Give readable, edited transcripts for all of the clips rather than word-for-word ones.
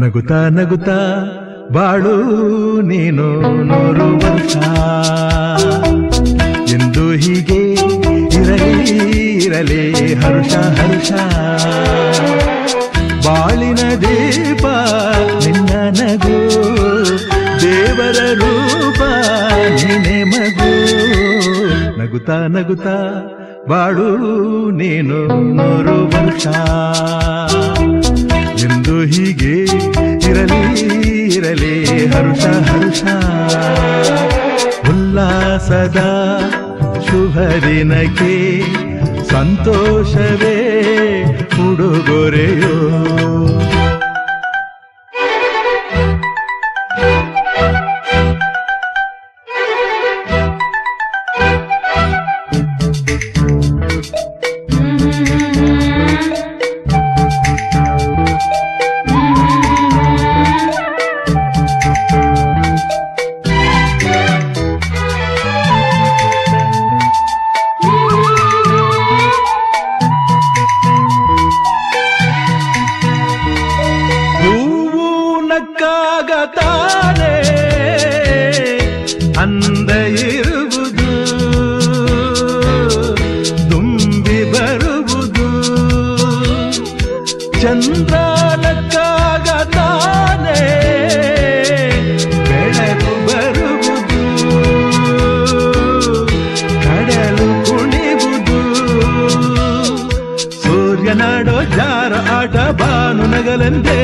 ನಗುತ್ತಾ ನಗುತ್ತಾ ಬಾಳು ನೀನು 100 ವರ್ಷ ಎಂದು ಹೀಗೆ ಇರಲಿ ಇರಲಿ ಹರುಷ ಹರುಷ ಬಾಳಿನ ದೀಪ ನಿನ್ನ ನಗು ದೇವರ ರೂಪ ನೀನೆ ಮಗು ನಗುತ್ತಾ ನಗುತ್ತಾ ಬಾಳು ನೀನು 100 ವರ್ಷ ಎಂದು ಹೀಗೆ ಇರಲಿ ಇರಲಿ ಹರುಷ ಹರುಷ ಉಲ್ಲಾಸದ ಶುಭ ದಿನಕ್ಕೆ ಸಂತೋಷವೇ ಉಡುಗೊರೆಯೋ ನಕ್ಕಾಗತಾನೆ ಅಂದ ಇರುವುದು ತುಂಬಿ ಬರುವುದು ಚಂದ್ರ ನಕ್ಕಾಗತಾನೆ ಬೆಳಕು ಬರುವುದು ಕಡಲು ಕುಣಿವುದು ಸೂರ್ಯನಾಡೋ ಜಾರ ಆಟ ಬಾನು ನಗಲೆಂದೇ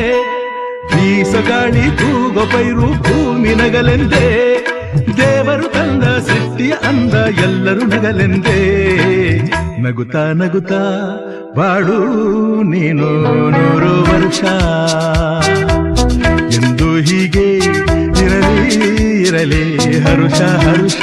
ಬೀಸಗಾಳಿ ತೂಗೋ ಪೈರು ಭೂಮಿ ನಗಲೆಂದೇ ದೇವರು ತಂದ ಸೃಷ್ಟಿಯ ಅಂದ ಎಲ್ಲರೂ ನಗಲೆಂದೇ ನಗುತ್ತಾ ನಗುತ್ತಾ ಬಾಳು ನೀನು 100 ವರ್ಷ ಎಂದು ಹೀಗೆ ಇರಲಿ ಇರಲಿ ಹರುಷ ಹರುಷ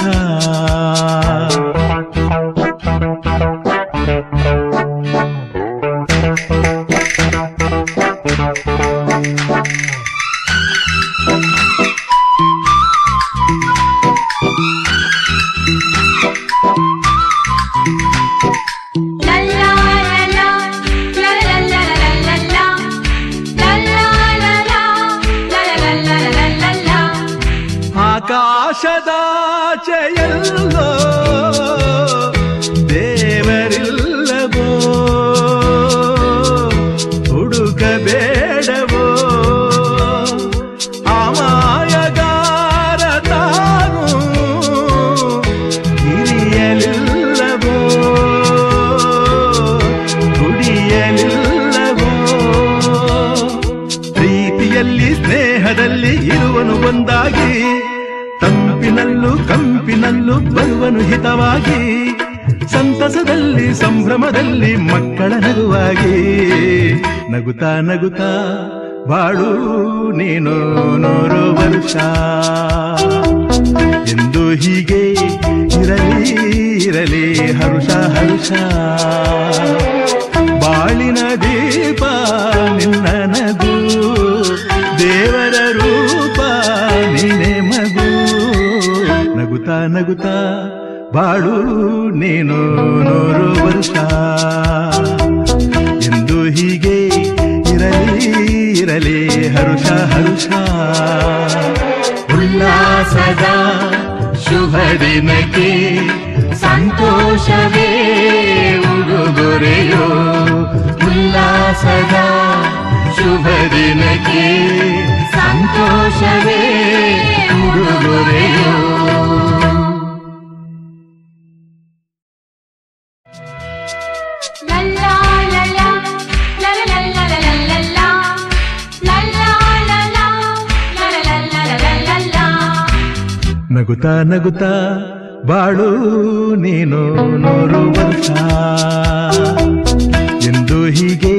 ಆಕಾಶದಾಚೆಯಲ್ಲೋ ದೇವರಿಲ್ಲವೋ ಹುಡುಕಬೇಡವೋ ಅಮಾಯಗಾರ ತಾನು ಹಿರಿಯಲಿಲ್ಲವೋ ಕುಡಿಯಲಿಲ್ಲವೋ ಪ್ರೀತಿಯಲ್ಲಿ ಸ್ನೇಹದಲ್ಲಿ ಇರುವನು ಒಂದಾಗಿ ತಂಪಿನಲ್ಲೂ ಕಂಪಿನಲ್ಲೂ ಬರುವನು ಹಿತವಾಗಿ ಸಂತಸದಲ್ಲಿ ಸಂಭ್ರಮದಲ್ಲಿ ಮಕ್ಕಳ ನಗುವಾಗಿ ನಗುತ್ತಾ ನಗುತ್ತಾ ಬಾಳು ನೀನು 100 ವರ್ಷ ಎಂದು ಹೀಗೆ ಇರಲಿ ಇರಲಿ ಹರುಷ ಹರುಷ ಬಾಳಿನ ದೀಪ ನಿನ್ನ ನಗು ದೇವರ ರೂಪ ನೀನೆ ಮಗು ನಗುತ್ತಾ ನಗುತ್ತಾ ಬಾಳು ನೀನು 100 ವರ್ಷ ಎಂದು ಹೀಗೆ ಇರಲಿ ಇರಲಿ ಹರುಷ ಹರುಷ ಉಲ್ಲಾಸದ ಶುಭ ದಿನಕ್ಕೆ ಸಂತೋಷವೇ ಉಡುಗೊರೆಯೋ ಉಲ್ಲಾಸದ ಶುಭ ದಿನಕ್ಕೆ ಸಂತೋಷವೇ ಉಡುಗೊರೆಯೋ ನಗುತ್ತಾ ನಗುತ್ತಾ ಬಾಳು ನೀನು 100 ವರ್ಷ ಎಂದು ಹೀಗೆ